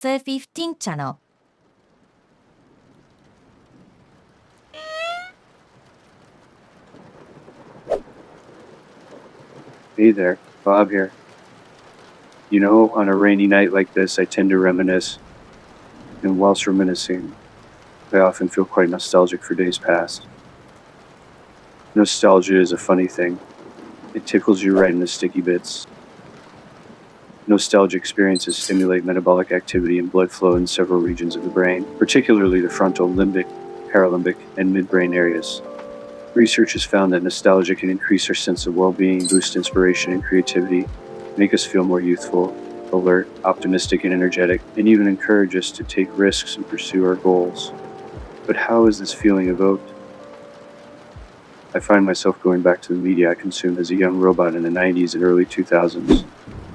the 15th channel. Hey there, Bob here. You know, on a rainy night like this, I tend to reminisce. And whilst reminiscing, I often feel quite nostalgic for days past. Nostalgia is a funny thing. It tickles you right in the sticky bits. Nostalgia experiences stimulate metabolic activity and blood flow in several regions of the brain, particularly the frontal, limbic, paralimbic, and midbrain areas. Research has found that nostalgia can increase our sense of well-being, boost inspiration and creativity, make us feel more youthful, alert, optimistic, and energetic, and even encourage us to take risks and pursue our goals. But how is this feeling evoked? I find myself going back to the media I consumed as a young robot in the 90s and early 2000s.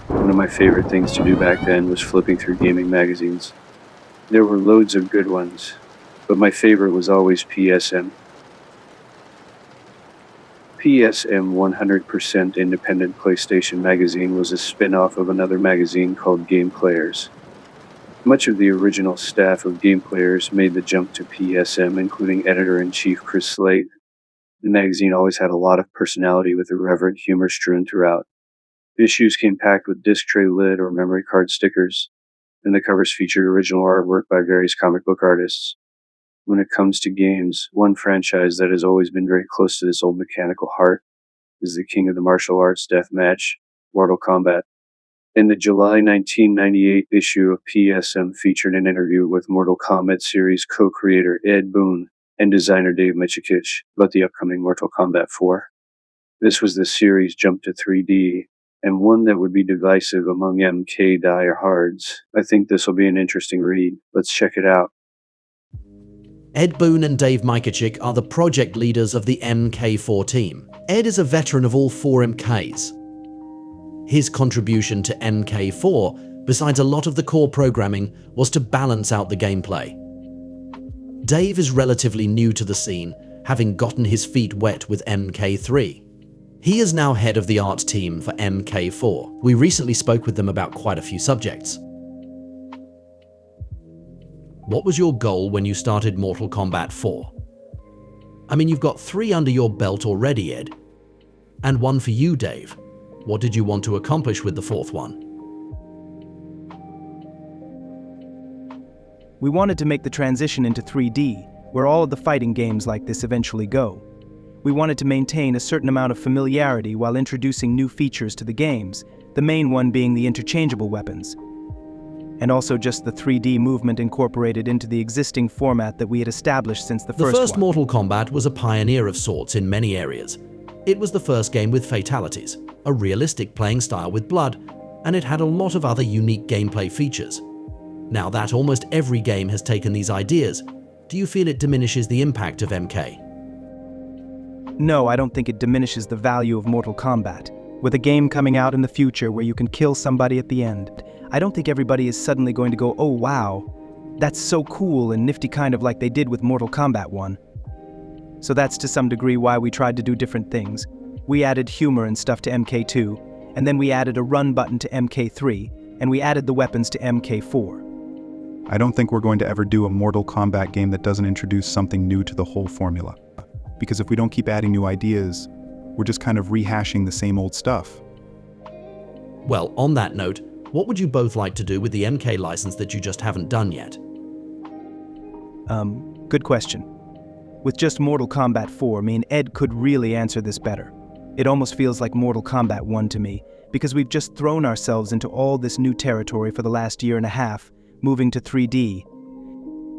One of my favorite things to do back then was flipping through gaming magazines. There were loads of good ones, but my favorite was always PSM. PSM 100% Independent PlayStation magazine was a spin-off of another magazine called Game Players. Much of the original staff of Game Players made the jump to PSM, including editor-in-chief Chris Slate. The magazine always had a lot of personality with irreverent humor strewn throughout. Issues came packed with disc tray lid or memory card stickers, and the covers featured original artwork by various comic book artists. When it comes to games, one franchise that has always been very close to this old mechanical heart is the king of the martial arts deathmatch, Mortal Kombat. In the July 1998 issue of PSM featured an interview with Mortal Kombat series co-creator Ed Boon and designer Dave Michicich about the upcoming Mortal Kombat 4. This was the series' jump to 3D, and one that would be divisive among MK diehards. I think this will be an interesting read. Let's check it out. Ed Boon and Dave Michicich are the project leaders of the MK4 team. Ed is a veteran of all four MKs. His contribution to MK4, besides a lot of the core programming, was to balance out the gameplay. Dave is relatively new to the scene, having gotten his feet wet with MK3. He is now head of the art team for MK4. We recently spoke with them about quite a few subjects. What was your goal when you started Mortal Kombat 4? I mean, you've got 3 under your belt already, Ed. And 1 for you, Dave. What did you want to accomplish with the 4th one? We wanted to make the transition into 3D, where all of the fighting games like this eventually go. We wanted to maintain a certain amount of familiarity while introducing new features to the games, the main one being the interchangeable weapons. And also just the 3D movement incorporated into the existing format that we had established since the first one. The first Mortal Kombat was a pioneer of sorts in many areas. It was the first game with fatalities, a realistic playing style with blood, and it had a lot of other unique gameplay features. Now that almost every game has taken these ideas, do you feel it diminishes the impact of MK? No, I don't think it diminishes the value of Mortal Kombat. With a game coming out in the future where you can kill somebody at the end, I don't think everybody is suddenly going to go, oh wow, that's so cool and nifty, kind of like they did with Mortal Kombat 1. So that's to some degree why we tried to do different things. We added humor and stuff to MK2, and then we added a run button to MK3, and we added the weapons to MK4. I don't think we're going to ever do a Mortal Kombat game that doesn't introduce something new to the whole formula. Because if we don't keep adding new ideas, we're just kind of rehashing the same old stuff. Well, on that note, what would you both like to do with the MK license that you just haven't done yet? Good question. With just Mortal Kombat 4, me and Ed could really answer this better. It almost feels like Mortal Kombat 1 to me, because we've just thrown ourselves into all this new territory for the last year and a half, moving to 3D.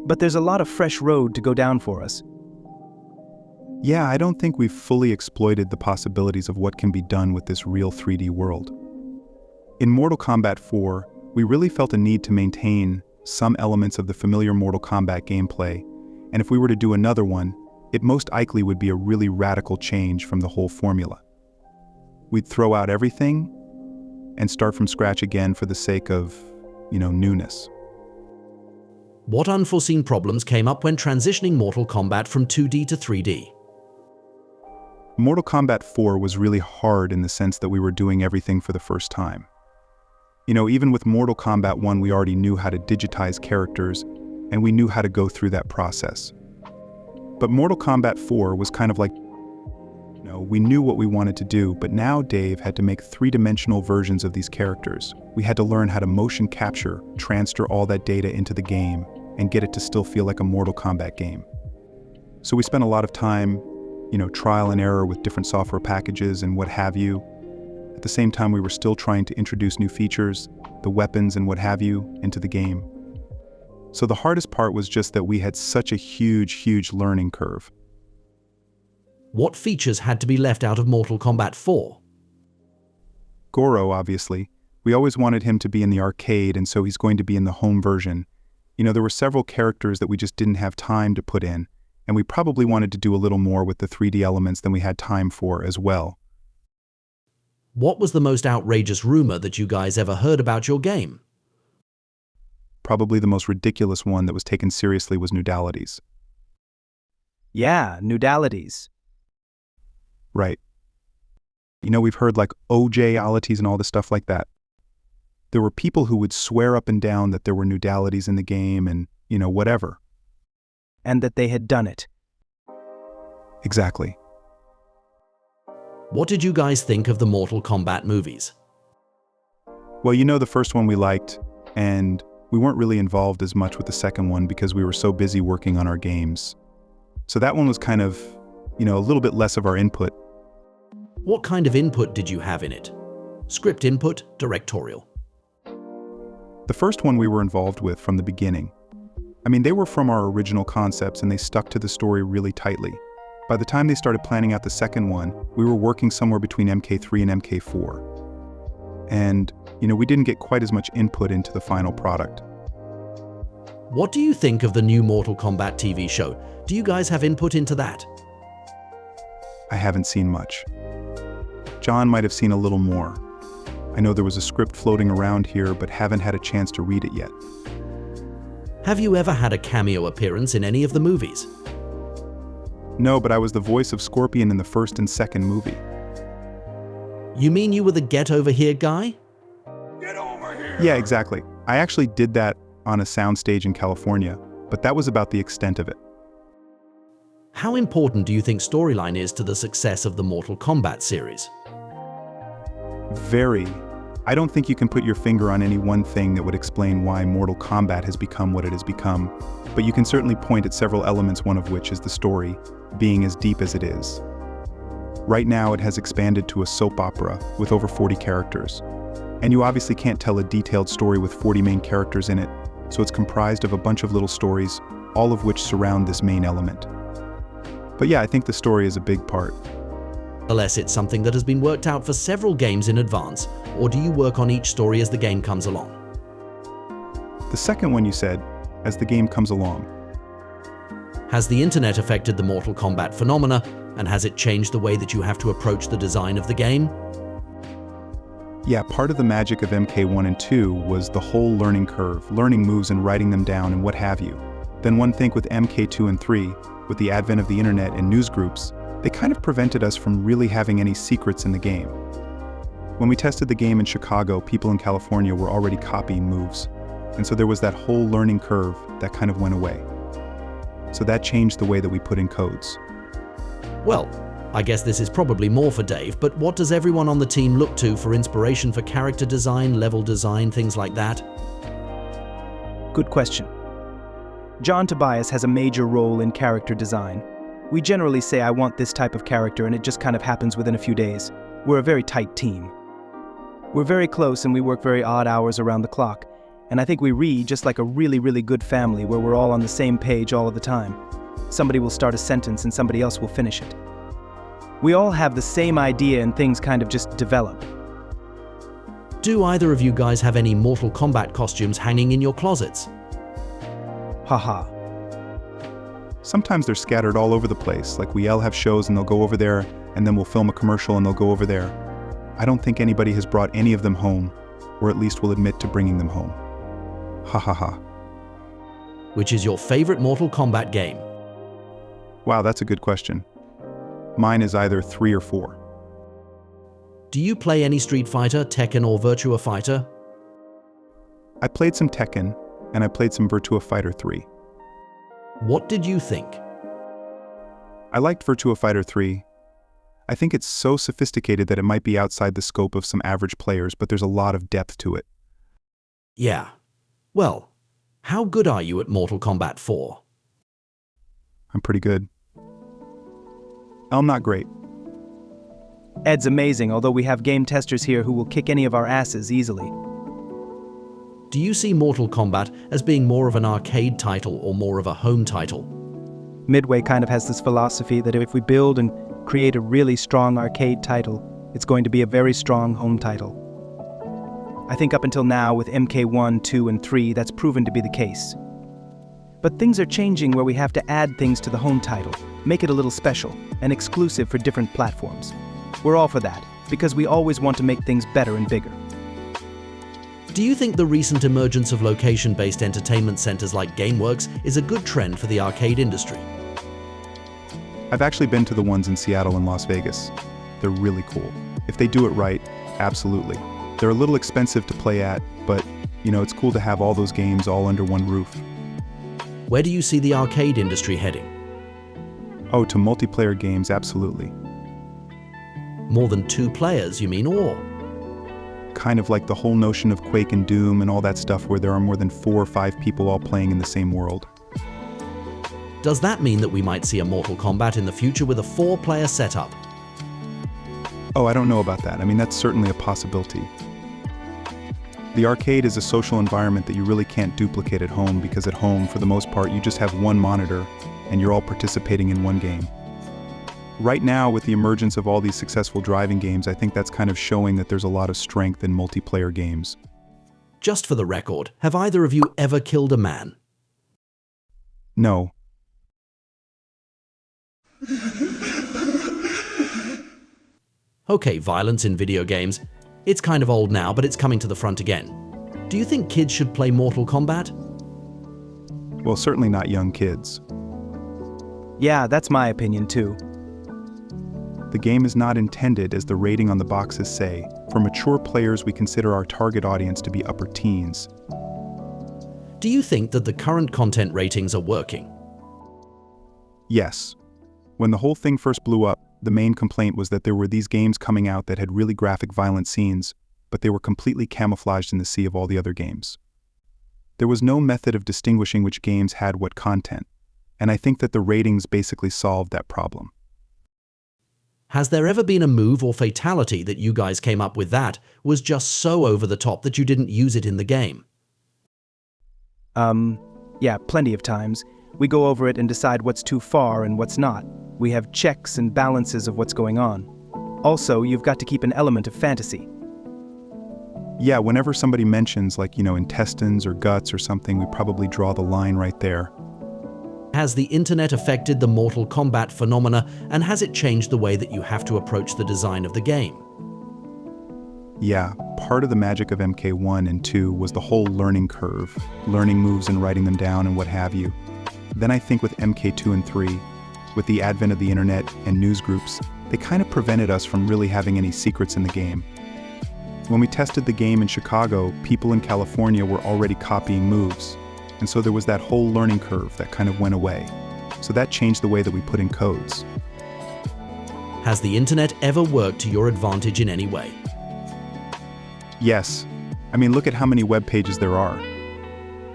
But there's a lot of fresh road to go down for us. Yeah, I don't think we've fully exploited the possibilities of what can be done with this real 3D world. In Mortal Kombat 4, we really felt a need to maintain some elements of the familiar Mortal Kombat gameplay, and if we were to do another one, it most likely would be a really radical change from the whole formula. We'd throw out everything and start from scratch again for the sake of, newness. What unforeseen problems came up when transitioning Mortal Kombat from 2D to 3D? Mortal Kombat 4 was really hard in the sense that we were doing everything for the first time. Even with Mortal Kombat 1, we already knew how to digitize characters, and we knew how to go through that process. But Mortal Kombat 4 was kind of like, we knew what we wanted to do, but now Dave had to make three-dimensional versions of these characters. We had to learn how to motion capture, transfer all that data into the game, and get it to still feel like a Mortal Kombat game. So we spent a lot of time, trial and error with different software packages and what have you. At the same time, we were still trying to introduce new features, the weapons and what have you, into the game. So the hardest part was just that we had such a huge learning curve. What features had to be left out of Mortal Kombat 4? Goro, obviously. We always wanted him to be in the arcade, and so he's going to be in the home version. There were several characters that we just didn't have time to put in, and we probably wanted to do a little more with the 3D elements than we had time for as well. What was the most outrageous rumor that you guys ever heard about your game? Probably the most ridiculous one that was taken seriously was nudalities. Yeah, nudalities. Right. We've heard like OJ-alities and all this stuff like that. There were people who would swear up and down that there were nudalities in the game and, whatever. And that they had done it. Exactly. What did you guys think of the Mortal Kombat movies? Well, the first one we liked, and we weren't really involved as much with the second one because we were so busy working on our games. So that one was kind of, a little bit less of our input. What kind of input did you have in it? Script input, directorial? The first one we were involved with from the beginning. They were from our original concepts and they stuck to the story really tightly. By the time they started planning out the second one, we were working somewhere between MK3 and MK4. And, we didn't get quite as much input into the final product. What do you think of the new Mortal Kombat TV show? Do you guys have input into that? I haven't seen much. John might have seen a little more. I know there was a script floating around here, but haven't had a chance to read it yet. Have you ever had a cameo appearance in any of the movies? No, but I was the voice of Scorpion in the first and second movie. You mean you were the get over here guy? Get over here! Yeah, exactly. I actually did that on a soundstage in California, but that was about the extent of it. How important do you think storyline is to the success of the Mortal Kombat series? Very. I don't think you can put your finger on any one thing that would explain why Mortal Kombat has become what it has become, but you can certainly point at several elements, one of which is the story, being as deep as it is. Right now it has expanded to a soap opera with over 40 characters. And you obviously can't tell a detailed story with 40 main characters in it, so it's comprised of a bunch of little stories, all of which surround this main element. But yeah, I think the story is a big part. Unless it's something that has been worked out for several games in advance, or do you work on each story as the game comes along? The second one you said, as the game comes along. Has the internet affected the Mortal Kombat phenomena, and has it changed the way that you have to approach the design of the game? Yeah, part of the magic of MK1 and 2 was the whole learning curve, learning moves and writing them down and what have you. Then one thing with MK2 and 3, with the advent of the internet and news groups, they kind of prevented us from really having any secrets in the game. When we tested the game in Chicago, people in California were already copying moves, and so there was that whole learning curve that kind of went away. So that changed the way that we put in codes. Well, I guess this is probably more for Dave, but what does everyone on the team look to for inspiration for character design, level design, things like that? Good question. John Tobias has a major role in character design. We generally say, I want this type of character, and it just kind of happens within a few days. We're a very tight team. We're very close and we work very odd hours around the clock. And I think we read just like a really good family where we're all on the same page all of the time. Somebody will start a sentence and somebody else will finish it. We all have the same idea and things kind of just develop. Do either of you guys have any Mortal Kombat costumes hanging in your closets? Haha. Sometimes they're scattered all over the place, like we'll have shows and they'll go over there, and then we'll film a commercial and they'll go over there. I don't think anybody has brought any of them home, or at least will admit to bringing them home. Ha ha ha. Which is your favorite Mortal Kombat game? Wow, that's a good question. Mine is either 3 or 4. Do you play any Street Fighter, Tekken, or Virtua Fighter? I played some Tekken, and I played some Virtua Fighter 3. What did you think? I liked Virtua Fighter 3. I think it's so sophisticated that it might be outside the scope of some average players, but there's a lot of depth to it. Yeah. Well, how good are you at Mortal Kombat 4? I'm pretty good. I'm not great. Ed's amazing, although we have game testers here who will kick any of our asses easily. Do you see Mortal Kombat as being more of an arcade title or more of a home title? Midway kind of has this philosophy that if we build and create a really strong arcade title, it's going to be a very strong home title. I think up until now with MK1, 2, and 3, that's proven to be the case. But things are changing where we have to add things to the home title, make it a little special, and exclusive for different platforms. We're all for that, because we always want to make things better and bigger. Do you think the recent emergence of location-based entertainment centers like GameWorks is a good trend for the arcade industry? I've actually been to the ones in Seattle and Las Vegas. They're really cool. If they do it right, absolutely. They're a little expensive to play at, but, it's cool to have all those games all under one roof. Where do you see the arcade industry heading? Oh, to multiplayer games, absolutely. More than 2 players, you mean, or? Kind of like the whole notion of Quake and Doom and all that stuff where there are more than 4 or 5 people all playing in the same world. Does that mean that we might see a Mortal Kombat in the future with a 4-player setup? Oh, I don't know about that. That's certainly a possibility. The arcade is a social environment that you really can't duplicate at home because at home, for the most part, you just have one monitor and you're all participating in one game. Right now, with the emergence of all these successful driving games, I think that's kind of showing that there's a lot of strength in multiplayer games. Just for the record, have either of you ever killed a man? No. Okay, violence in video games. It's kind of old now, but it's coming to the front again. Do you think kids should play Mortal Kombat? Well, certainly not young kids. Yeah, that's my opinion too. The game is not intended, as the rating on the boxes say. For mature players, we consider our target audience to be upper teens. Do you think that the current content ratings are working? Yes. When the whole thing first blew up, the main complaint was that there were these games coming out that had really graphic violent scenes, but they were completely camouflaged in the sea of all the other games. There was no method of distinguishing which games had what content, and I think that the ratings basically solved that problem. Has there ever been a move or fatality that you guys came up with that was just so over the top that you didn't use it in the game? Yeah, plenty of times. We go over it and decide what's too far and what's not. We have checks and balances of what's going on. Also, you've got to keep an element of fantasy. Yeah, whenever somebody mentions, intestines or guts or something, we probably draw the line right there. Has the internet affected the Mortal Kombat phenomena, and has it changed the way that you have to approach the design of the game? Yeah, part of the magic of MK1 and 2 was the whole learning curve, learning moves and writing them down and what have you. Then I think with MK2 and 3, with the advent of the internet and news groups, they kind of prevented us from really having any secrets in the game. When we tested the game in Chicago, people in California were already copying moves, and so there was that whole learning curve that kind of went away. So that changed the way that we put in codes. Has the internet ever worked to your advantage in any way? Yes. Look at how many web pages there are.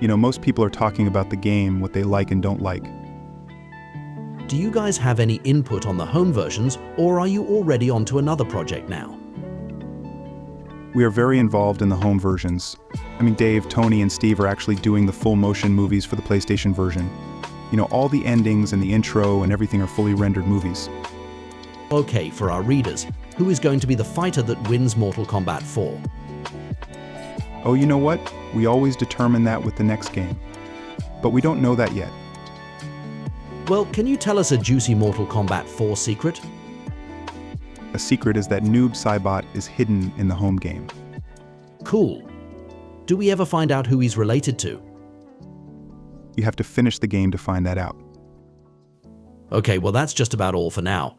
Most people are talking about the game, what they like and don't like. Do you guys have any input on the home versions, or are you already onto another project now? We are very involved in the home versions. Dave, Tony, and Steve are actually doing the full motion movies for the PlayStation version. All the endings and the intro and everything are fully rendered movies. Okay, for our readers, who is going to be the fighter that wins Mortal Kombat 4? Oh, you know what? We always determine that with the next game. But we don't know that yet. Well, can you tell us a juicy Mortal Kombat 4 secret? A secret is that Noob Saibot is hidden in the home game. Cool. Do we ever find out who he's related to? You have to finish the game to find that out. Okay, well that's just about all for now.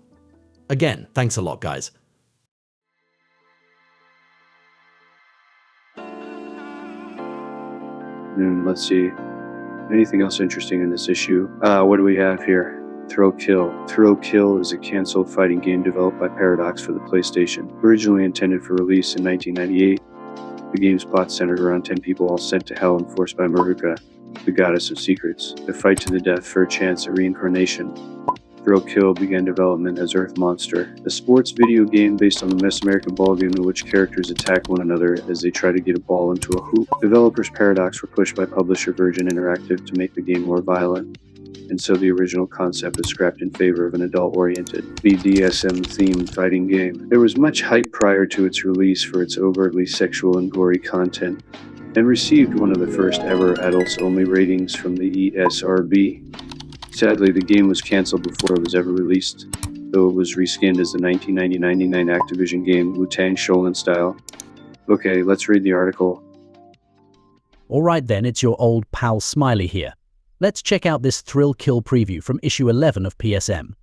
Again, thanks a lot, guys. Let's see. Anything else interesting in this issue? What do we have here? Thrill Kill. Thrill Kill is a cancelled fighting game developed by Paradox for the PlayStation. Originally intended for release in 1998, the game's plot centered around 10 people all sent to hell and forced by Maruka, the goddess of secrets, to fight to the death for a chance at reincarnation. Thrill Kill began development as Earth Monster, a sports video game based on the Mesoamerican ball game in which characters attack one another as they try to get a ball into a hoop. Developers Paradox were pushed by publisher Virgin Interactive to make the game more violent, and so the original concept was scrapped in favor of an adult-oriented, BDSM-themed fighting game. There was much hype prior to its release for its overtly sexual and gory content, and received one of the first ever adults-only ratings from the ESRB. Sadly, the game was cancelled before it was ever released, though it was reskinned as the 1999 Activision game Wu-Tang Shaolin style. Okay, let's read the article. Alright then, it's your old pal Smiley here. Let's check out this Thrill Kill preview from issue 11 of PSM.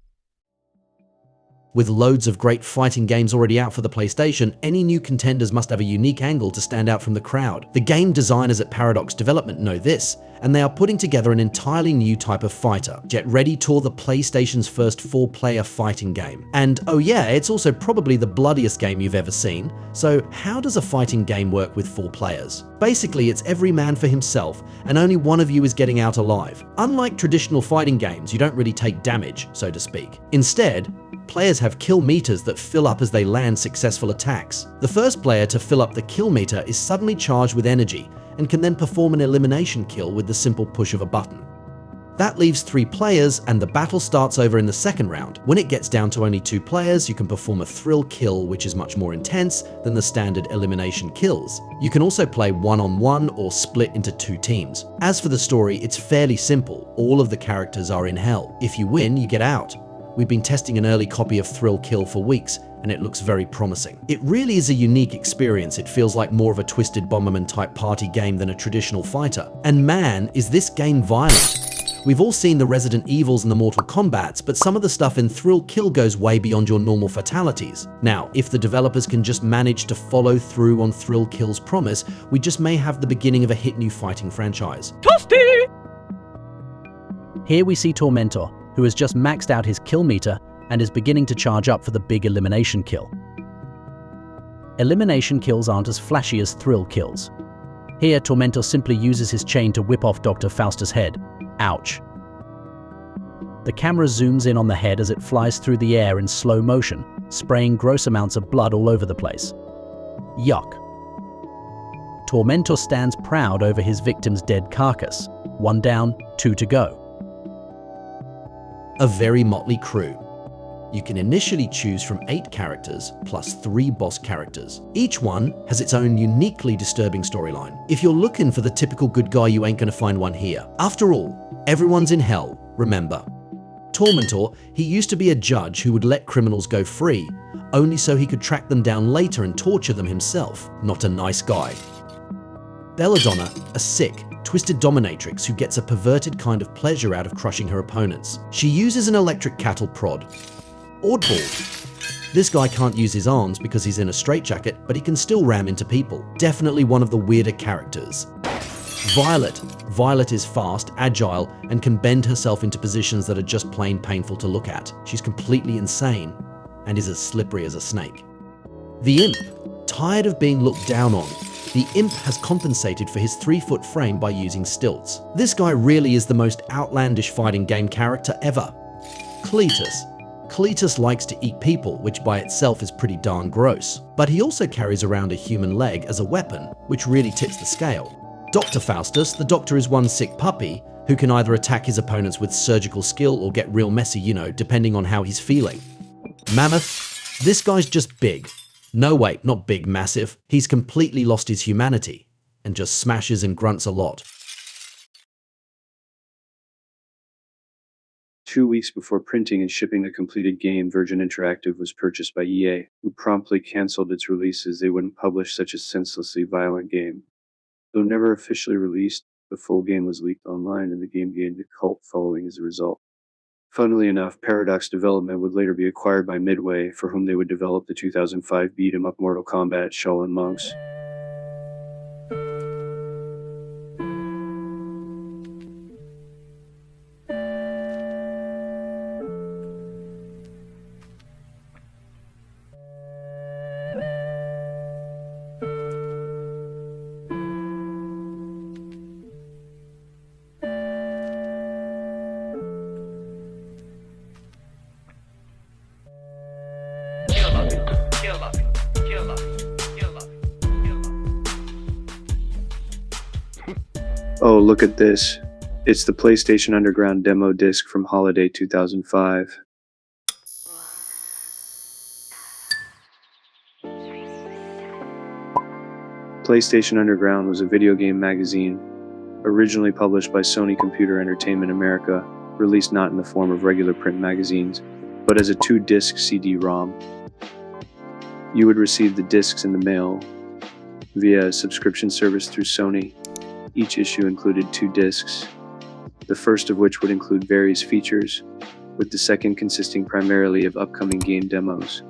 With loads of great fighting games already out for the PlayStation, any new contenders must have a unique angle to stand out from the crowd. The game designers at Paradox Development know this, and they are putting together an entirely new type of fighter. Get Ready tore the PlayStation's first 4-player fighting game. And oh yeah, it's also probably the bloodiest game you've ever seen. So how does a fighting game work with 4 players? Basically, it's every man for himself, and only one of you is getting out alive. Unlike traditional fighting games, you don't really take damage, so to speak. Instead, players have kill meters that fill up as they land successful attacks. The first player to fill up the kill meter is suddenly charged with energy and can then perform an elimination kill with the simple push of a button. That leaves 3 players and the battle starts over in the second round. When it gets down to only 2 players, you can perform a thrill kill, which is much more intense than the standard elimination kills. You can also play one-on-one or split into 2 teams. As for the story, it's fairly simple. All of the characters are in hell. If you win, you get out. We've been testing an early copy of Thrill Kill for weeks, and it looks very promising. It really is a unique experience. It feels like more of a Twisted Bomberman type party game than a traditional fighter. And man, is this game violent. We've all seen the Resident Evils and the Mortal Kombats, but some of the stuff in Thrill Kill goes way beyond your normal fatalities. Now, if the developers can just manage to follow through on Thrill Kill's promise, we just may have the beginning of a hit new fighting franchise. Toasty! Here we see Tormentor, who has just maxed out his kill meter and is beginning to charge up for the big elimination kill. Elimination kills aren't as flashy as thrill kills. Here, Tormentor simply uses his chain to whip off Dr. Faustus' head. Ouch. The camera zooms in on the head as it flies through the air in slow motion, spraying gross amounts of blood all over the place. Yuck. Tormentor stands proud over his victim's dead carcass. 1 down, 2 to go. A very motley crew. You can initially choose from 8 characters plus 3 boss characters. Each one has its own uniquely disturbing storyline. If you're looking for the typical good guy, you ain't gonna find one here. After all, everyone's in hell, remember. Tormentor, he used to be a judge who would let criminals go free, only so he could track them down later and torture them himself. Not a nice guy. Belladonna, a sick, twisted dominatrix who gets a perverted kind of pleasure out of crushing her opponents. She uses an electric cattle prod. Oddball. This guy can't use his arms because he's in a straitjacket, but he can still ram into people. Definitely one of the weirder characters. Violet. Violet is fast, agile, and can bend herself into positions that are just plain painful to look at. She's completely insane and is as slippery as a snake. The Imp. Tired of being looked down on, the Imp has compensated for his 3-foot frame by using stilts. This guy really is the most outlandish fighting game character ever. Cletus. Cletus likes to eat people, which by itself is pretty darn gross. But he also carries around a human leg as a weapon, which really tips the scale. Dr. Faustus, the doctor is one sick puppy who can either attack his opponents with surgical skill or get real messy, depending on how he's feeling. Mammoth. This guy's just big. No, wait, not big, massive. He's completely lost his humanity and just smashes and grunts a lot. 2 weeks before printing and shipping the completed game, Virgin Interactive was purchased by EA, who promptly canceled its release as they wouldn't publish such a senselessly violent game. Though never officially released, the full game was leaked online and the game gained a cult following as a result. Funnily enough, Paradox Development would later be acquired by Midway, for whom they would develop the 2005 beat-em-up Mortal Kombat Shaolin Monks. look at this. It's the PlayStation Underground demo disc from Holiday 2005. PlayStation Underground was a video game magazine, originally published by Sony Computer Entertainment America, released not in the form of regular print magazines, but as a 2-disc CD-ROM. You would receive the discs in the mail via a subscription service through Sony. Each issue included 2 discs, the first of which would include various features, with the second consisting primarily of upcoming game demos.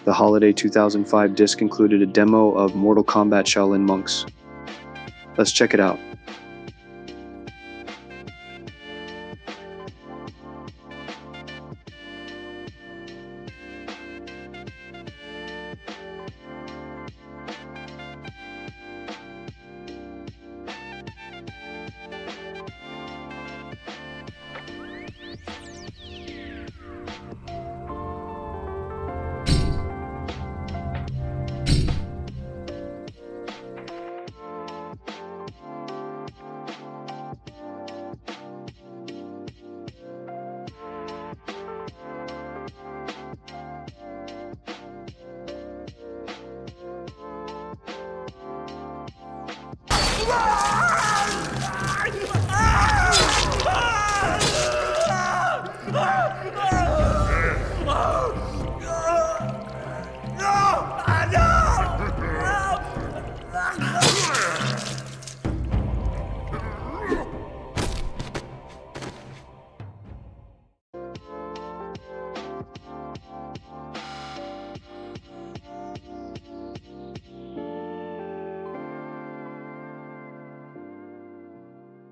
The Holiday 2005 disc included a demo of Mortal Kombat Shaolin Monks. Let's check it out.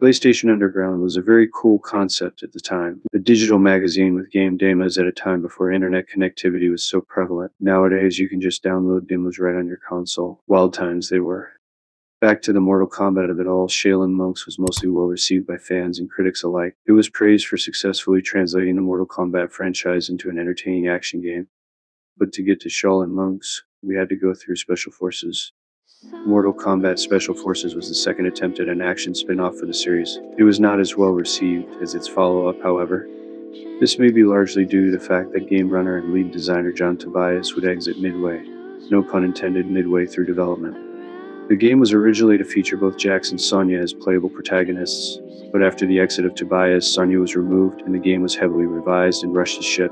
PlayStation Underground was a very cool concept at the time. A digital magazine with game demos at a time before internet connectivity was so prevalent. Nowadays, you can just download demos right on your console. Wild times they were. Back to the Mortal Kombat of it all, Shaolin Monks was mostly well received by fans and critics alike. It was praised for successfully translating the Mortal Kombat franchise into an entertaining action game. But to get to Shaolin Monks, we had to go through Special Forces. Mortal Kombat Special Forces was the second attempt at an action spin-off for the series. It was not as well received as its follow-up, however. This may be largely due to the fact that game runner and lead designer John Tobias would exit Midway, no pun intended, midway through development. The game was originally to feature both Jax and Sonya as playable protagonists, but after the exit of Tobias, Sonya was removed and the game was heavily revised and rushed to ship.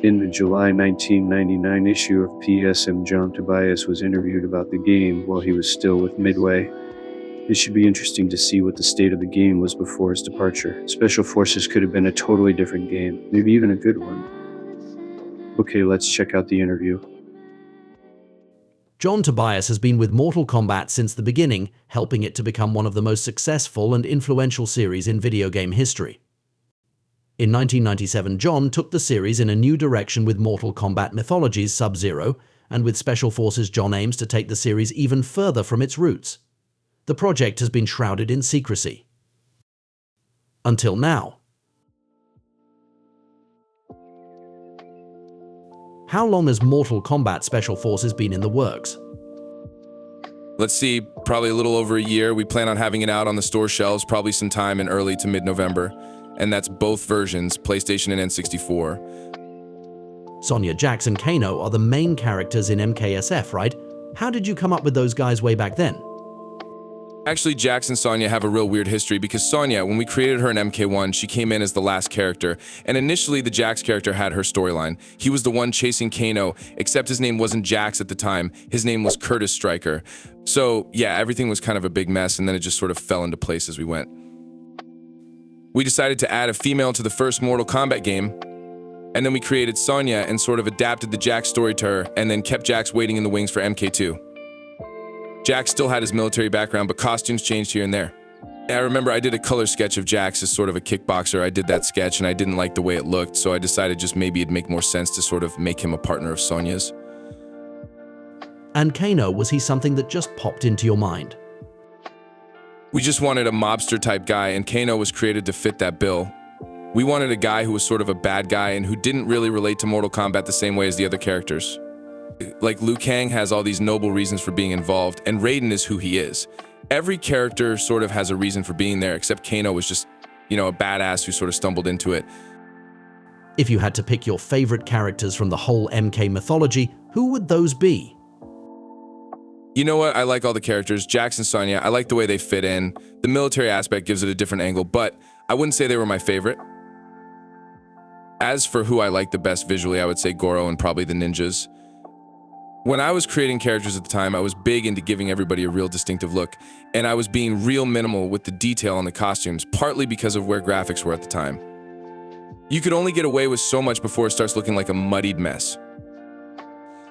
In the July 1999 issue of PSM, John Tobias was interviewed about the game while he was still with Midway. It should be interesting to see what the state of the game was before his departure. Special Forces could have been a totally different game, maybe even a good one. Okay, let's check out the interview. John Tobias has been with Mortal Kombat since the beginning, helping it to become one of the most successful and influential series in video game history. In 1997, John took the series in a new direction with Mortal Kombat Mythologies Sub-Zero, and with Special Forces, John aims to take the series even further from its roots. The project has been shrouded in secrecy. Until now. How long has Mortal Kombat Special Forces been in the works? Let's see, probably a little over a year. We plan on having it out on the store shelves probably sometime in early to mid-November. And that's both versions, PlayStation and N64. Sonya, Jax, and Kano are the main characters in MKSF, right? How did you come up with those guys way back then? Actually, Jax and Sonya have a real weird history because Sonya, when we created her in MK1, she came in as the last character. And initially, the Jax character had her storyline. He was the one chasing Kano, except his name wasn't Jax at the time. His name was Curtis Stryker. So yeah, everything was kind of a big mess, and then it just sort of fell into place as we went. We decided to add a female to the first Mortal Kombat game, and then we created Sonya and sort of adapted the Jax story to her, and then kept Jax waiting in the wings for MK2. Jax still had his military background, but costumes changed here and there. I remember I did a color sketch of Jax as sort of a kickboxer. I did that sketch and I didn't like the way it looked, so I decided just maybe it'd make more sense to sort of make him a partner of Sonya's. And Kano, was he something that just popped into your mind? We just wanted a mobster type guy, and Kano was created to fit that bill. We wanted a guy who was sort of a bad guy and who didn't really relate to Mortal Kombat the same way as the other characters. Like, Liu Kang has all these noble reasons for being involved, and Raiden is who he is. Every character sort of has a reason for being there, except Kano was just, a badass who sort of stumbled into it. If you had to pick your favorite characters from the whole MK mythology, who would those be? You know what? I like all the characters. Jax and Sonya, I like the way they fit in. The military aspect gives it a different angle, but I wouldn't say they were my favorite. As for who I like the best visually, I would say Goro and probably the ninjas. When I was creating characters at the time, I was big into giving everybody a real distinctive look, and I was being real minimal with the detail on the costumes, partly because of where graphics were at the time. You could only get away with so much before it starts looking like a muddied mess.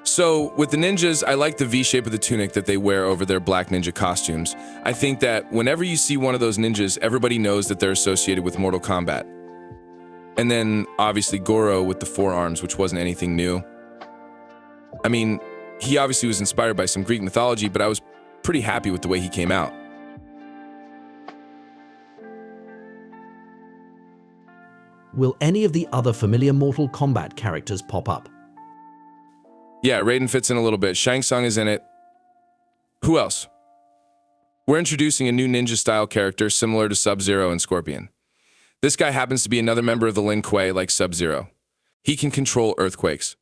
So, with the ninjas, I like the V-shape of the tunic that they wear over their black ninja costumes. I think that whenever you see one of those ninjas, everybody knows that they're associated with Mortal Kombat. And then, obviously, Goro with the forearms, which wasn't anything new. I mean, he obviously was inspired by some Greek mythology, but I was pretty happy with the way he came out. Will any of the other familiar Mortal Kombat characters pop up? Yeah, Raiden fits in a little bit. Shang Tsung is in it. Who else? We're introducing a new ninja-style character similar to Sub-Zero and Scorpion. This guy happens to be another member of the Lin Kuei like Sub-Zero. He can control earthquakes.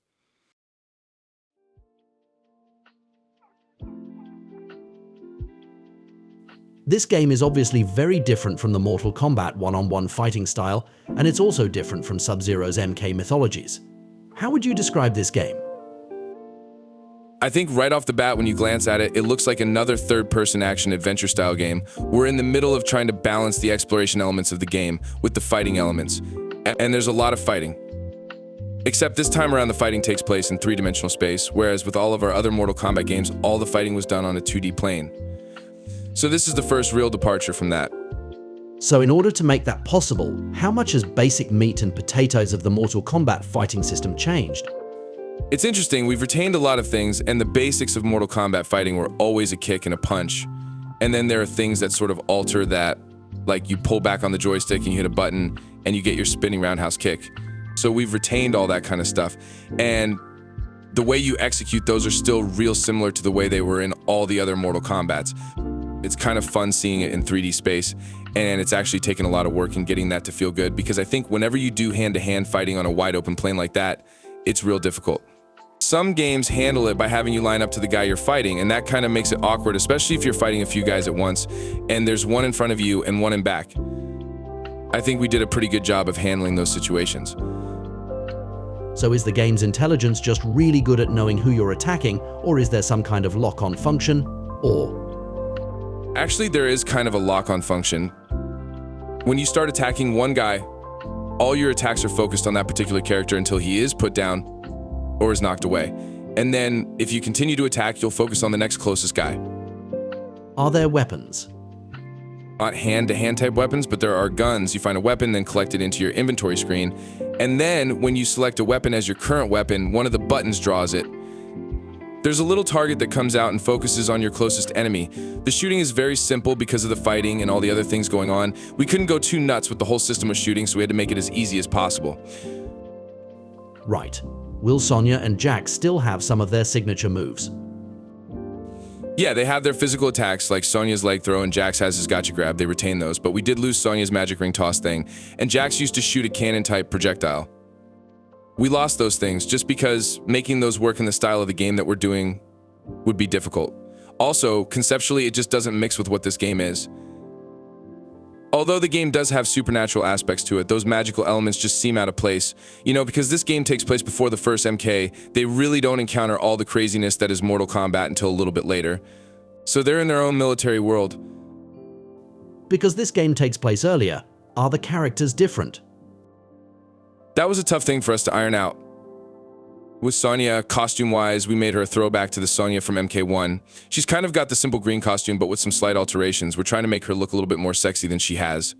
This game is obviously very different from the Mortal Kombat one-on-one fighting style, and it's also different from Sub-Zero's MK mythologies. How would you describe this game? I think right off the bat, when you glance at it, it looks like another third-person action adventure style game. We're in the middle of trying to balance the exploration elements of the game with the fighting elements. And there's a lot of fighting. Except this time around, the fighting takes place in three-dimensional space, whereas with all of our other Mortal Kombat games, all the fighting was done on a 2D plane. So this is the first real departure from that. So in order to make that possible, how much has basic meat and potatoes of the Mortal Kombat fighting system changed? It's interesting, we've retained a lot of things, and the basics of Mortal Kombat fighting were always a kick and a punch. And then there are things that sort of alter that, like you pull back on the joystick and you hit a button and you get your spinning roundhouse kick. So we've retained all that kind of stuff. And the way you execute those are still real similar to the way they were in all the other Mortal Kombats. It's kind of fun seeing it in 3D space, and it's actually taken a lot of work in getting that to feel good, because I think whenever you do hand-to-hand fighting on a wide open plane like that, it's real difficult. Some games handle it by having you line up to the guy you're fighting, and that kind of makes it awkward, especially if you're fighting a few guys at once, and there's one in front of you and one in back. I think we did a pretty good job of handling those situations. So is the game's intelligence just really good at knowing who you're attacking, or is there some kind of lock-on function, or... Actually, there is kind of a lock-on function. When you start attacking one guy, all your attacks are focused on that particular character until he is put down or is knocked away. And then, if you continue to attack, you'll focus on the next closest guy. Are there weapons? Not hand-to-hand type weapons, but there are guns. You find a weapon, then collect it into your inventory screen. And then, when you select a weapon as your current weapon, one of the buttons draws it. There's a little target that comes out and focuses on your closest enemy. The shooting is very simple because of the fighting and all the other things going on. We couldn't go too nuts with the whole system of shooting, so we had to make it as easy as possible. Right. Will Sonya and Jax still have some of their signature moves? Yeah, they have their physical attacks, like Sonya's leg throw and Jax has his gotcha grab. They retain those, but we did lose Sonya's magic ring toss thing, and Jax used to shoot a cannon-type projectile. We lost those things just because making those work in the style of the game that we're doing would be difficult. Also, conceptually, it just doesn't mix with what this game is. Although the game does have supernatural aspects to it, those magical elements just seem out of place. You know, because this game takes place before the first MK, they really don't encounter all the craziness that is Mortal Kombat until a little bit later. So they're in their own military world. Because this game takes place earlier, are the characters different? That was a tough thing for us to iron out. With Sonya, costume-wise, we made her a throwback to the Sonya from MK1. She's kind of got the simple green costume, but with some slight alterations. We're trying to make her look a little bit more sexy than she has.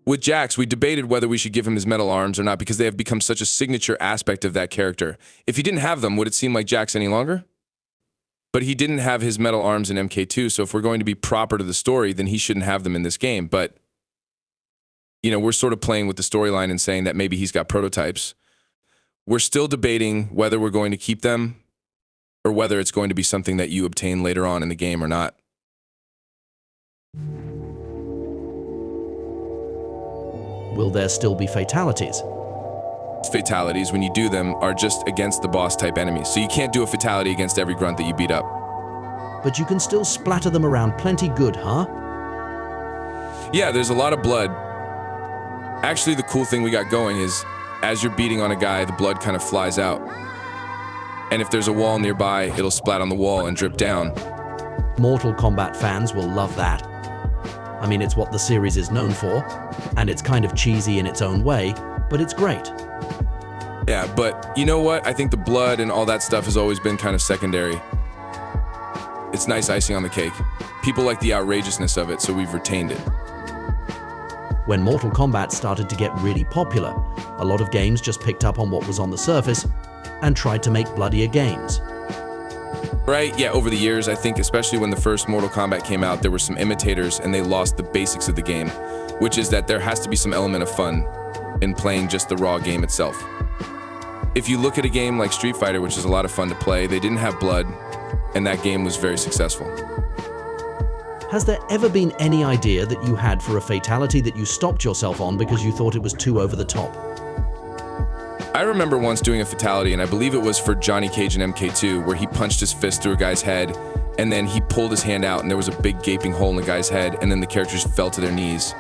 With Jax, we debated whether we should give him his metal arms or not because they have become such a signature aspect of that character. If he didn't have them, would it seem like Jax any longer? But he didn't have his metal arms in MK2, so if we're going to be proper to the story, then he shouldn't have them in this game, but we're sort of playing with the storyline and saying that maybe he's got prototypes. We're still debating whether we're going to keep them or whether it's going to be something that you obtain later on in the game or not. Will there still be fatalities? Fatalities, when you do them, are just against the boss type enemies. So you can't do a fatality against every grunt that you beat up. But you can still splatter them around plenty good, huh? Yeah, there's a lot of blood. Actually, the cool thing we got going is, as you're beating on a guy, the blood kind of flies out. And if there's a wall nearby, it'll splat on the wall and drip down. Mortal Kombat fans will love that. I mean, it's what the series is known for, and it's kind of cheesy in its own way, but it's great. Yeah, but you know what? I think the blood and all that stuff has always been kind of secondary. It's nice icing on the cake. People like the outrageousness of it, so we've retained it. When Mortal Kombat started to get really popular, a lot of games just picked up on what was on the surface and tried to make bloodier games. Right, yeah, over the years, I think especially when the first Mortal Kombat came out, there were some imitators and they lost the basics of the game, which is that there has to be some element of fun in playing just the raw game itself. If you look at a game like Street Fighter, which is a lot of fun to play, they didn't have blood, and that game was very successful. Has there ever been any idea that you had for a fatality that you stopped yourself on because you thought it was too over the top? I remember once doing a fatality, and I believe it was for Johnny Cage in MK2, where he punched his fist through a guy's head, and then he pulled his hand out, and there was a big gaping hole in the guy's head, and then the characters fell to their knees.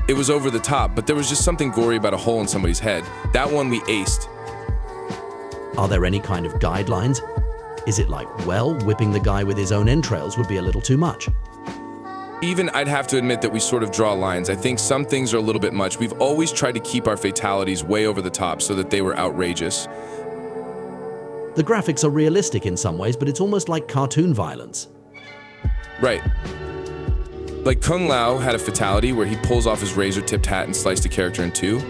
It was over the top, but there was just something gory about a hole in somebody's head. That one we aced. Are there any kind of guidelines? Is it like, well, whipping the guy with his own entrails would be a little too much? Even I'd have to admit that we sort of draw lines. I think some things are a little bit much. We've always tried to keep our fatalities way over the top so that they were outrageous. The graphics are realistic in some ways, but it's almost like cartoon violence. Right. Like Kung Lao had a fatality where he pulls off his razor-tipped hat and sliced a character in two.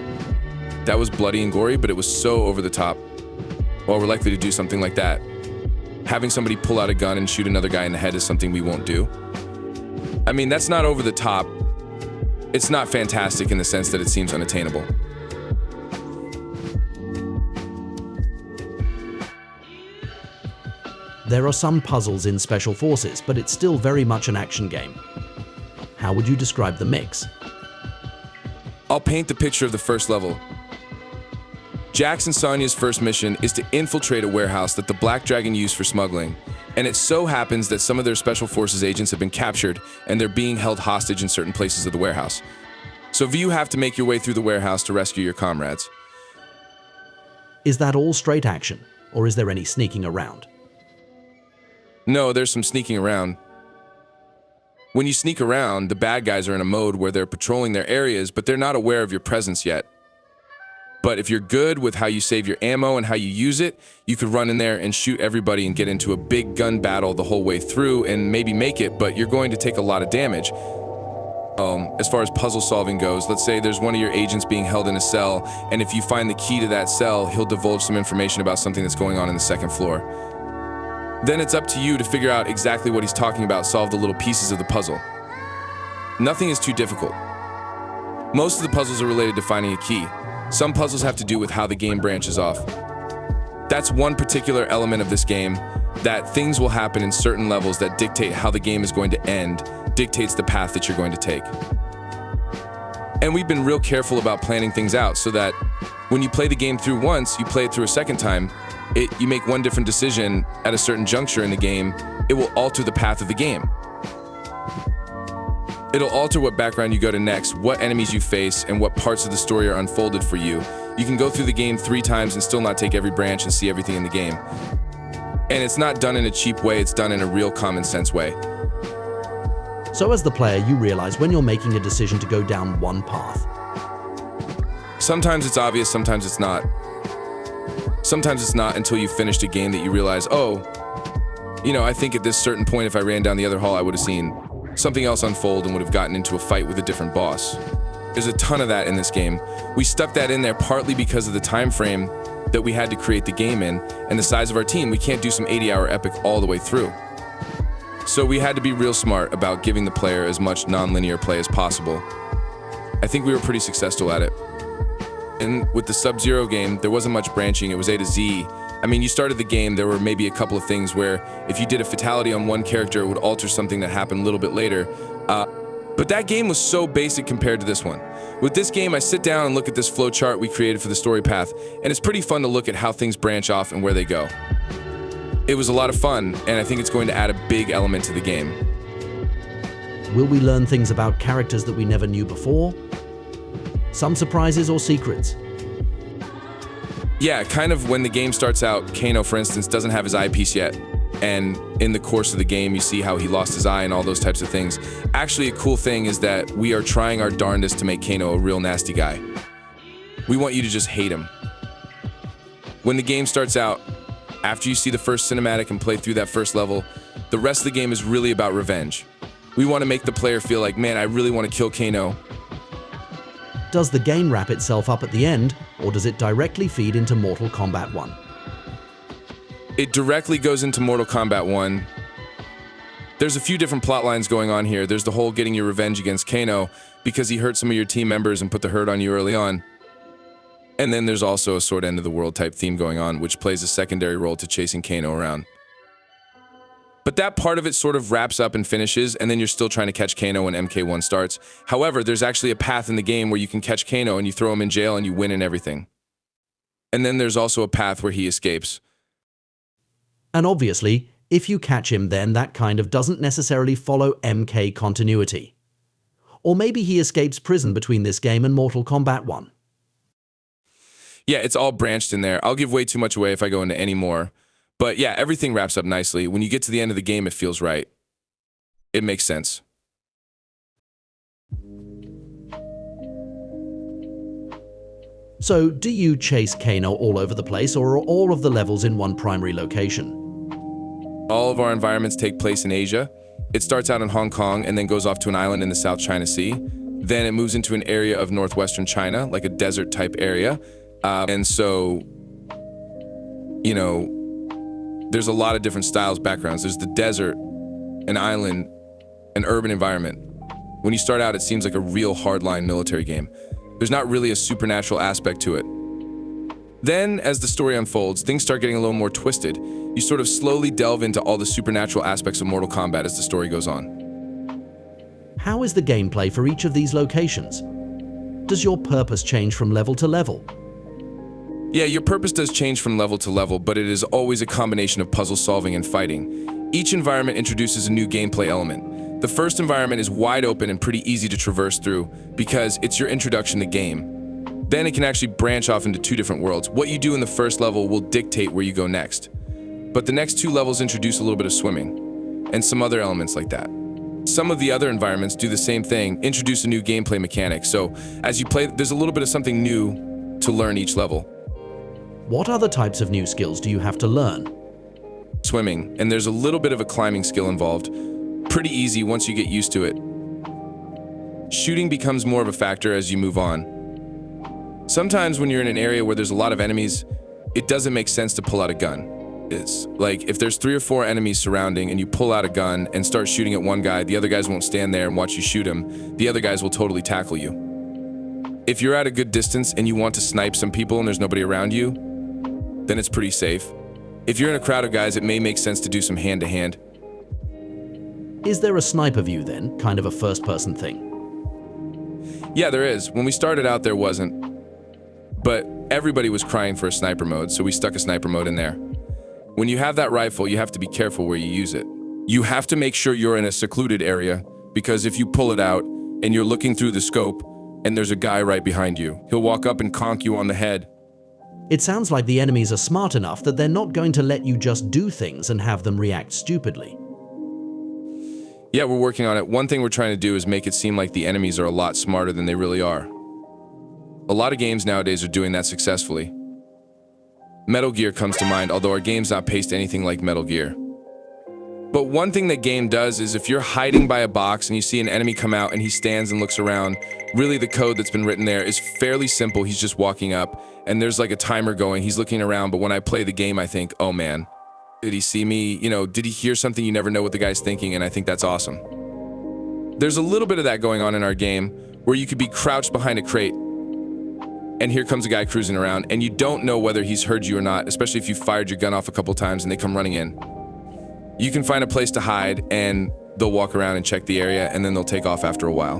That was bloody and gory, but it was so over the top. Well, we're likely to do something like that. Having somebody pull out a gun and shoot another guy in the head is something we won't do. I mean, that's not over the top. It's not fantastic in the sense that it seems unattainable. There are some puzzles in Special Forces, but it's still very much an action game. How would you describe the mix? I'll paint the picture of the first level. Jax and Sonya's first mission is to infiltrate a warehouse that the Black Dragon used for smuggling. And it so happens that some of their Special Forces agents have been captured and they're being held hostage in certain places of the warehouse. So you have to make your way through the warehouse to rescue your comrades. Is that all straight action, or is there any sneaking around? No, there's some sneaking around. When you sneak around, the bad guys are in a mode where they're patrolling their areas, but they're not aware of your presence yet. But if you're good with how you save your ammo and how you use it, you could run in there and shoot everybody and get into a big gun battle the whole way through and maybe make it, but you're going to take a lot of damage. As far as puzzle solving goes, let's say there's one of your agents being held in a cell, and if you find the key to that cell, he'll divulge some information about something that's going on in the second floor. Then it's up to you to figure out exactly what he's talking about, solve the little pieces of the puzzle. Nothing is too difficult. Most of the puzzles are related to finding a key. Some puzzles have to do with how the game branches off. That's one particular element of this game, that things will happen in certain levels that dictate how the game is going to end, dictates the path that you're going to take. And we've been real careful about planning things out so that when you play the game through once, you play it through a second time, you make one different decision at a certain juncture in the game, it will alter the path of the game. It'll alter what background you go to next, what enemies you face, and what parts of the story are unfolded for you. You can go through the game 3 times and still not take every branch and see everything in the game. And it's not done in a cheap way, it's done in a real common sense way. So as the player, you realize when you're making a decision to go down one path. Sometimes it's obvious, sometimes it's not. Sometimes it's not until you've finished a game that you realize, oh, I think at this certain point if I ran down the other hall I would have seen something else unfold and would have gotten into a fight with a different boss. There's a ton of that in this game. We stuck that in there partly because of the time frame that we had to create the game in and the size of our team. We can't do some 80-hour epic all the way through. So we had to be real smart about giving the player as much non-linear play as possible. I think we were pretty successful at it. And with the Sub-Zero game, there wasn't much branching, it was A to Z. I mean, you started the game, there were maybe a couple of things where if you did a fatality on one character, it would alter something that happened a little bit later. But that game was so basic compared to this one. With this game, I sit down and look at this flow chart we created for the story path, and it's pretty fun to look at how things branch off and where they go. It was a lot of fun, and I think it's going to add a big element to the game. Will we learn things about characters that we never knew before? Some surprises or secrets? Yeah, kind of when the game starts out, Kano, for instance, doesn't have his eyepiece yet. And in the course of the game, you see how he lost his eye and all those types of things. Actually, a cool thing is that we are trying our darndest to make Kano a real nasty guy. We want you to just hate him. When the game starts out, after you see the first cinematic and play through that first level, the rest of the game is really about revenge. We want to make the player feel like, man, I really want to kill Kano. Does the game wrap itself up at the end, or does it directly feed into Mortal Kombat 1? It directly goes into Mortal Kombat 1. There's a few different plot lines going on here. There's the whole getting your revenge against Kano because he hurt some of your team members and put the hurt on you early on. And then there's also a sword end of the world type theme going on, which plays a secondary role to chasing Kano around. But that part of it sort of wraps up and finishes, and then you're still trying to catch Kano when MK1 starts. However, there's actually a path in the game where you can catch Kano and you throw him in jail and you win and everything. And then there's also a path where he escapes. And obviously, if you catch him, then that kind of doesn't necessarily follow MK continuity. Or maybe he escapes prison between this game and Mortal Kombat 1. Yeah, it's all branched in there. I'll give way too much away if I go into any more. But yeah, everything wraps up nicely. When you get to the end of the game, it feels right. It makes sense. So, do you chase Kano all over the place, or are all of the levels in one primary location? All of our environments take place in Asia. It starts out in Hong Kong and then goes off to an island in the South China Sea. Then it moves into an area of northwestern China, like a desert type area. And so, you know, there's a lot of different styles, backgrounds. There's the desert, an island, an urban environment. When you start out, it seems like a real hardline military game. There's not really a supernatural aspect to it. Then, as the story unfolds, things start getting a little more twisted. You sort of slowly delve into all the supernatural aspects of Mortal Kombat as the story goes on. How is the gameplay for each of these locations? Does your purpose change from level to level? Yeah, your purpose does change from level to level, but it is always a combination of puzzle solving and fighting. Each environment introduces a new gameplay element. The first environment is wide open and pretty easy to traverse through because it's your introduction to the game. Then it can actually branch off into two different worlds. What you do in the first level will dictate where you go next. But the next two levels introduce a little bit of swimming and some other elements like that. Some of the other environments do the same thing, introduce a new gameplay mechanic. So as you play, there's a little bit of something new to learn each level. What other types of new skills do you have to learn? Swimming, and there's a little bit of a climbing skill involved. Pretty easy once you get used to it. Shooting becomes more of a factor as you move on. Sometimes when you're in an area where there's a lot of enemies, it doesn't make sense to pull out a gun. It's like if there's 3 or 4 enemies surrounding and you pull out a gun and start shooting at one guy, the other guys won't stand there and watch you shoot him. The other guys will totally tackle you. If you're at a good distance and you want to snipe some people and there's nobody around you, then it's pretty safe. If you're in a crowd of guys, it may make sense to do some hand-to-hand. Is there a sniper view then, kind of a first-person thing? Yeah, there is. When we started out, there wasn't. But everybody was crying for a sniper mode, so we stuck a sniper mode in there. When you have that rifle, you have to be careful where you use it. You have to make sure you're in a secluded area, because if you pull it out and you're looking through the scope and there's a guy right behind you, he'll walk up and conk you on the head. It sounds like the enemies are smart enough that they're not going to let you just do things and have them react stupidly. Yeah, we're working on it. One thing we're trying to do is make it seem like the enemies are a lot smarter than they really are. A lot of games nowadays are doing that successfully. Metal Gear comes to mind, although our game's not paced anything like Metal Gear. But one thing that game does is if you're hiding by a box and you see an enemy come out and he stands and looks around, really the code that's been written there is fairly simple. He's just walking up and there's like a timer going. He's looking around, but when I play the game, I think, oh man, did he see me? You know, did he hear something? You never know what the guy's thinking, and I think that's awesome. There's a little bit of that going on in our game. where you could be crouched behind a crate, and here comes a guy cruising around, and you don't know whether he's heard you or not, especially if you fired your gun off a couple times and they come running in. You can find a place to hide, and they'll walk around and check the area, and then they'll take off after a while.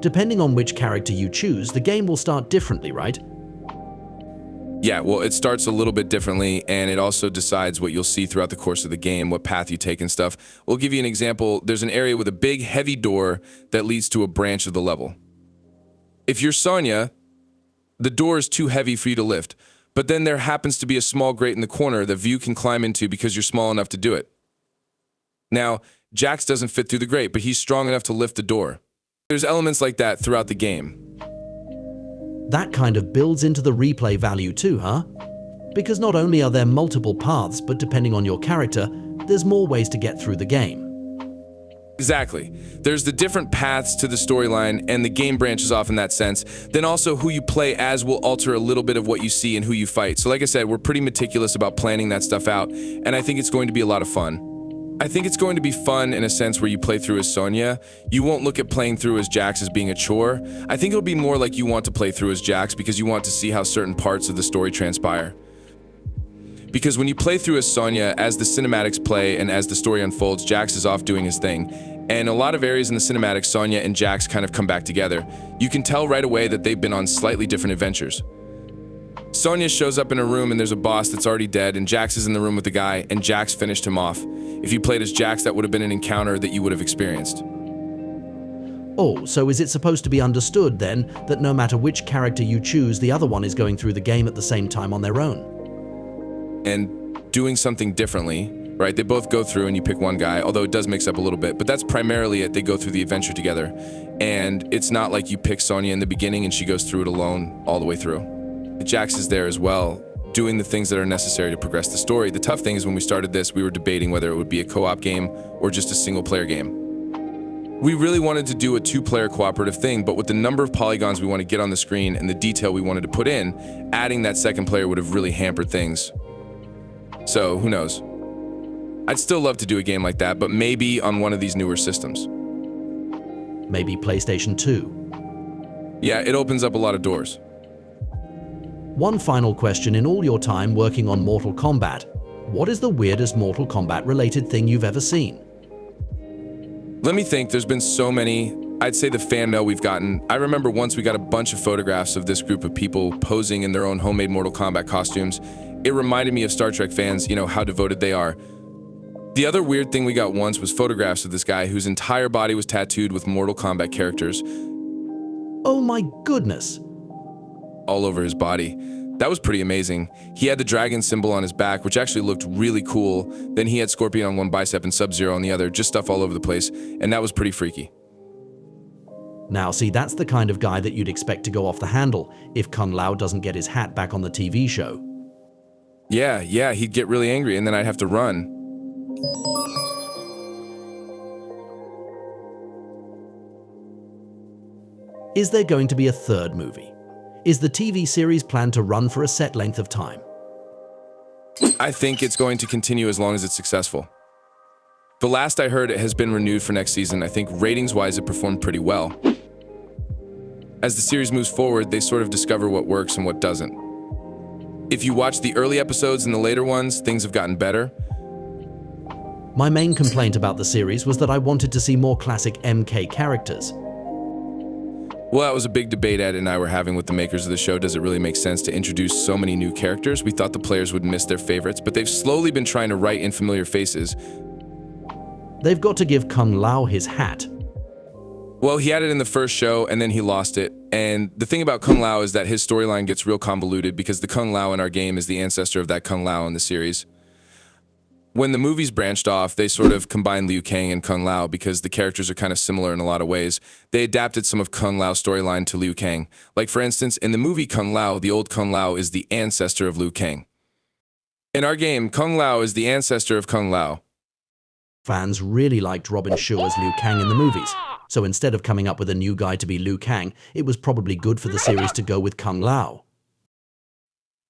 Depending on which character you choose, the game will start differently, right? Yeah, well, it starts a little bit differently, and it also decides what you'll see throughout the course of the game, what path you take and stuff. We'll give you an example. There's an area with a big, heavy door that leads to a branch of the level. If you're Sonya, the door is too heavy for you to lift, but then there happens to be a small grate in the corner that View can climb into because you're small enough to do it. Now, Jax doesn't fit through the grate, but he's strong enough to lift the door. There's elements like that throughout the game. That kind of builds into the replay value too, huh? Because not only are there multiple paths, but depending on your character, there's more ways to get through the game. Exactly. There's the different paths to the storyline, and the game branches off in that sense. Then also who you play as will alter a little bit of what you see and who you fight. So like I said, we're pretty meticulous about planning that stuff out, and I think it's going to be a lot of fun. I think it's going to be fun in a sense where you play through as Sonya. You won't look at playing through as Jax as being a chore. I think it'll be more like you want to play through as Jax because you want to see how certain parts of the story transpire. Because when you play through as Sonya, as the cinematics play and as the story unfolds, Jax is off doing his thing. And a lot of areas in the cinematics, Sonya and Jax kind of come back together. You can tell right away that they've been on slightly different adventures. Sonya shows up in a room and there's a boss that's already dead, and Jax is in the room with the guy, and Jax finished him off. If you played as Jax, that would have been an encounter that you would have experienced. Oh, so is it supposed to be understood then that no matter which character you choose, the other one is going through the game at the same time on their own? And doing something differently, right? They both go through and you pick one guy, although it does mix up a little bit, but that's primarily it. They go through the adventure together. And it's not like you pick Sonya in the beginning and she goes through it alone all the way through. Jax is there as well, doing the things that are necessary to progress the story. The tough thing is when we started this, we were debating whether it would be a co-op game or just a single-player game. We really wanted to do a two-player cooperative thing, but with the number of polygons we want to get on the screen and the detail we wanted to put in, adding that second player would have really hampered things. So, who knows? I'd still love to do a game like that, but maybe on one of these newer systems. Maybe PlayStation 2. Yeah, it opens up a lot of doors. One final question: in all your time working on Mortal Kombat, what is the weirdest Mortal Kombat related thing you've ever seen? Let me think. There's been so many. I'd say the fan mail we've gotten. I remember once we got a bunch of photographs of this group of people posing in their own homemade Mortal Kombat costumes. It reminded me of Star Trek fans, you know, how devoted they are. The other weird thing we got once was photographs of this guy whose entire body was tattooed with Mortal Kombat characters. Oh my goodness! All over his body. That was pretty amazing. He had the dragon symbol on his back, which actually looked really cool. Then he had Scorpion on one bicep and Sub-Zero on the other, just stuff all over the place, and that was pretty freaky. Now see, that's the kind of guy that you'd expect to go off the handle if Kung Lao doesn't get his hat back on the TV show. Yeah, he'd get really angry and then I'd have to run. Is there going to be a third movie? Is the TV series planned to run for a set length of time? I think it's going to continue as long as it's successful. The last I heard, it has been renewed for next season. I think ratings-wise, it performed pretty well. As the series moves forward, they sort of discover what works and what doesn't. If you watch the early episodes and the later ones, things have gotten better. My main complaint about the series was that I wanted to see more classic MK characters. Well, that was a big debate Ed and I were having with the makers of the show. Does it really make sense to introduce so many new characters? We thought the players would miss their favorites, but they've slowly been trying to write in familiar faces. They've got to give Kung Lao his hat. Well, he had it in the first show, and then he lost it. And the thing about Kung Lao is that his storyline gets real convoluted because the Kung Lao in our game is the ancestor of that Kung Lao in the series. When the movies branched off, they sort of combined Liu Kang and Kung Lao because the characters are kind of similar in a lot of ways. They adapted some of Kung Lao's storyline to Liu Kang. Like, for instance, in the movie Kung Lao, the old Kung Lao is the ancestor of Liu Kang. In our game, Kung Lao is the ancestor of Kung Lao. Fans really liked Robin Shou as Liu Kang in the movies, so instead of coming up with a new guy to be Liu Kang, it was probably good for the series to go with Kung Lao.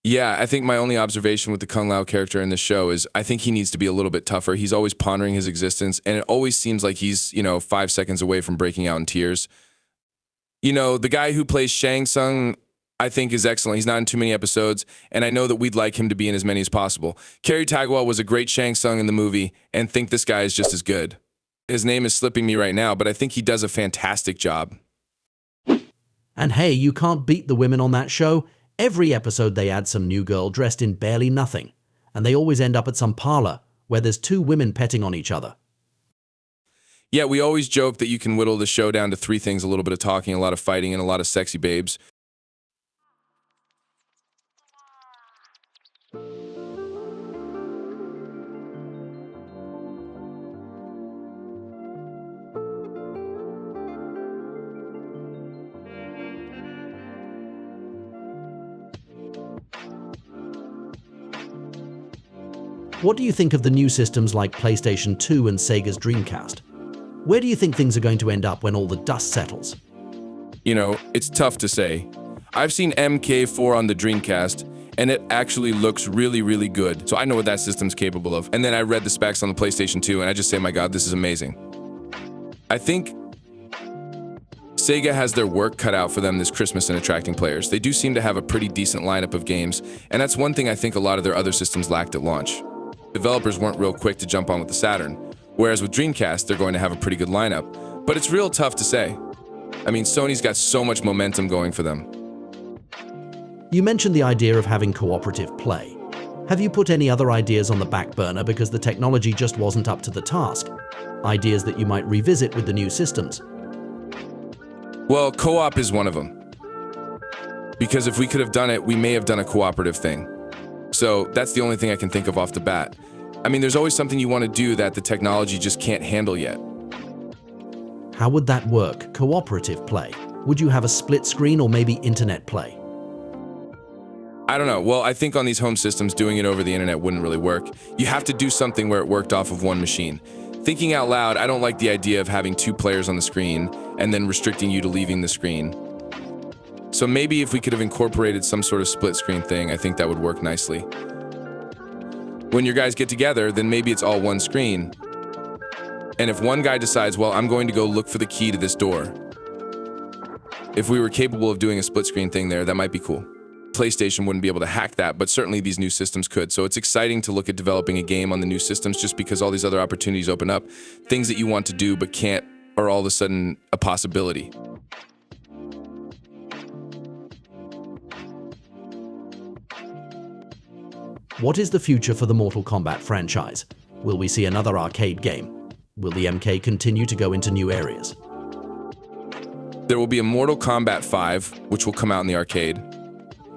Yeah, I think my only observation with the Kung Lao character in the show is I think he needs to be a little bit tougher. He's always pondering his existence, and it always seems like he's, 5 seconds away from breaking out in tears. The guy who plays Shang Tsung, I think, is excellent. He's not in too many episodes, and I know that we'd like him to be in as many as possible. Kerry Tagwell was a great Shang Tsung in the movie, and think this guy is just as good. His name is slipping me right now, but I think he does a fantastic job. And hey, you can't beat the women on that show. Every episode they add some new girl dressed in barely nothing, and they always end up at some parlor where there's 2 women petting on each other. Yeah, we always joke that you can whittle the show down to 3 things: a little bit of talking, a lot of fighting, and a lot of sexy babes. What do you think of the new systems like PlayStation 2 and Sega's Dreamcast? Where do you think things are going to end up when all the dust settles? It's tough to say. I've seen MK4 on the Dreamcast, and it actually looks really, really good. So I know what that system's capable of. And then I read the specs on the PlayStation 2, and I just say, my God, this is amazing. I think Sega has their work cut out for them this Christmas in attracting players. They do seem to have a pretty decent lineup of games, and that's one thing I think a lot of their other systems lacked at launch. Developers weren't real quick to jump on with the Saturn, whereas with Dreamcast, they're going to have a pretty good lineup. But it's real tough to say. I mean, Sony's got so much momentum going for them. You mentioned the idea of having cooperative play. Have you put any other ideas on the back burner because the technology just wasn't up to the task? Ideas that you might revisit with the new systems? Well, co-op is one of them. Because if we could have done it, we may have done a cooperative thing. So that's the only thing I can think of off the bat. I mean, there's always something you want to do that the technology just can't handle yet. How would that work? Cooperative play? Would you have a split screen or maybe internet play? I don't know. Well, I think on these home systems, doing it over the internet wouldn't really work. You have to do something where it worked off of one machine. Thinking out loud, I don't like the idea of having 2 players on the screen and then restricting you to leaving the screen. So maybe if we could have incorporated some sort of split screen thing, I think that would work nicely. When your guys get together, then maybe it's all one screen. And if one guy decides, well, I'm going to go look for the key to this door. If we were capable of doing a split screen thing there, that might be cool. PlayStation wouldn't be able to hack that, but certainly these new systems could. So it's exciting to look at developing a game on the new systems just because all these other opportunities open up. Things that you want to do but can't are all of a sudden a possibility. What is the future for the Mortal Kombat franchise? Will we see another arcade game? Will the MK continue to go into new areas? There will be a Mortal Kombat 5, which will come out in the arcade.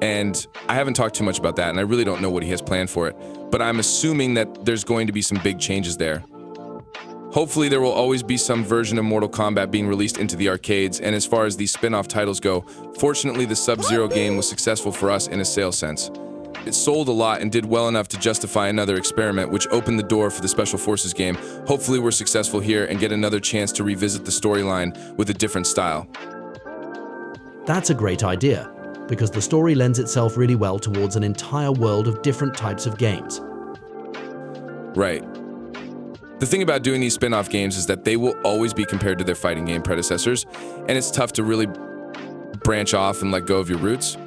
And I haven't talked too much about that, and I really don't know what he has planned for it. But I'm assuming that there's going to be some big changes there. Hopefully there will always be some version of Mortal Kombat being released into the arcades, and as far as these spin-off titles go, fortunately the Sub-Zero game was successful for us in a sales sense. It sold a lot and did well enough to justify another experiment, which opened the door for the Special Forces game. Hopefully we're successful here and get another chance to revisit the storyline with a different style. That's a great idea, because the story lends itself really well towards an entire world of different types of games. Right. The thing about doing these spin-off games is that they will always be compared to their fighting game predecessors, and it's tough to really branch off and let go of your roots.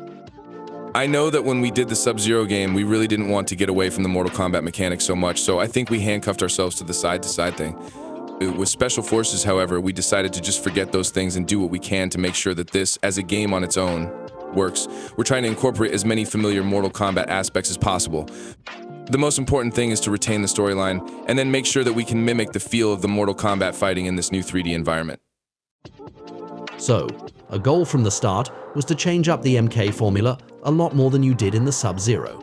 I know that when we did the Sub-Zero game, we really didn't want to get away from the Mortal Kombat mechanics so much, so I think we handcuffed ourselves to the side-to-side thing. With Special Forces, however, we decided to just forget those things and do what we can to make sure that this, as a game on its own, works. We're trying to incorporate as many familiar Mortal Kombat aspects as possible. The most important thing is to retain the storyline, and then make sure that we can mimic the feel of the Mortal Kombat fighting in this new 3D environment. So, a goal from the start was to change up the MK formula a lot more than you did in the Sub-Zero.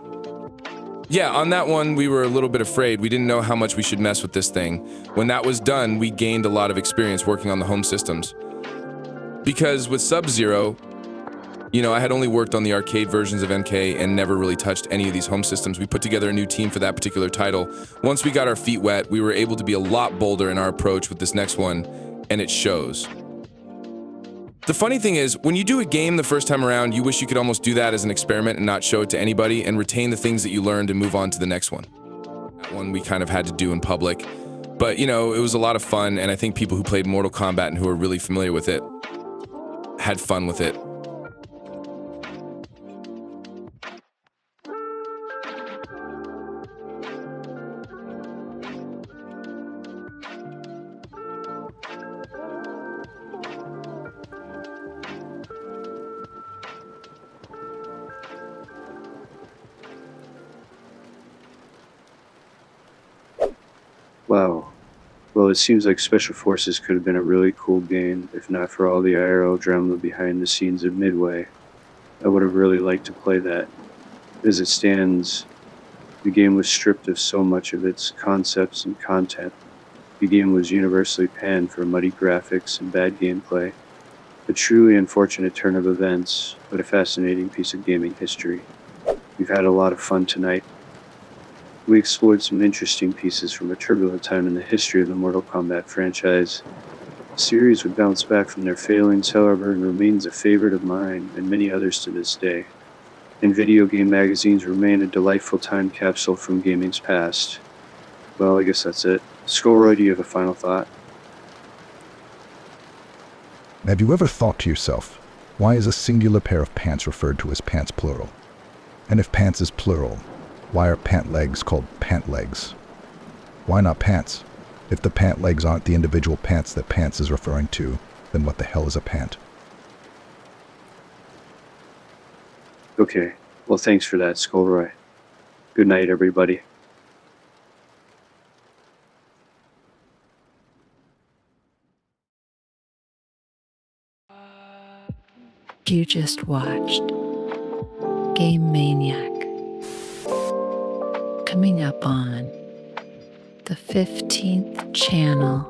Yeah, on that one, we were a little bit afraid. We didn't know how much we should mess with this thing. When that was done, we gained a lot of experience working on the home systems. Because with Sub-Zero, I had only worked on the arcade versions of MK and never really touched any of these home systems. We put together a new team for that particular title. Once we got our feet wet, we were able to be a lot bolder in our approach with this next one, and it shows. The funny thing is, when you do a game the first time around, you wish you could almost do that as an experiment and not show it to anybody and retain the things that you learned and move on to the next one. That one we kind of had to do in public. But, you know, it was a lot of fun, and I think people who played Mortal Kombat and who are really familiar with it had fun with it. Wow. Well, it seems like Special Forces could have been a really cool game if not for all the IRL drama behind the scenes of Midway. I would have really liked to play that. As it stands, the game was stripped of so much of its concepts and content. The game was universally panned for muddy graphics and bad gameplay. A truly unfortunate turn of events, but a fascinating piece of gaming history. We've had a lot of fun tonight. We explored some interesting pieces from a turbulent time in the history of the Mortal Kombat franchise. The series would bounce back from their failings, however, and remains a favorite of mine and many others to this day. And video game magazines remain a delightful time capsule from gaming's past. Well, I guess that's it. Skullroy, do you have a final thought? Have you ever thought to yourself, why is a singular pair of pants referred to as pants plural? And if pants is plural, why are pant legs called pant legs? Why not pants? If the pant legs aren't the individual pants that pants is referring to, then what the hell is a pant? Okay, well thanks for that, Skullroy. Good night, everybody. You just watched GameManiac. Coming up on the 15th channel.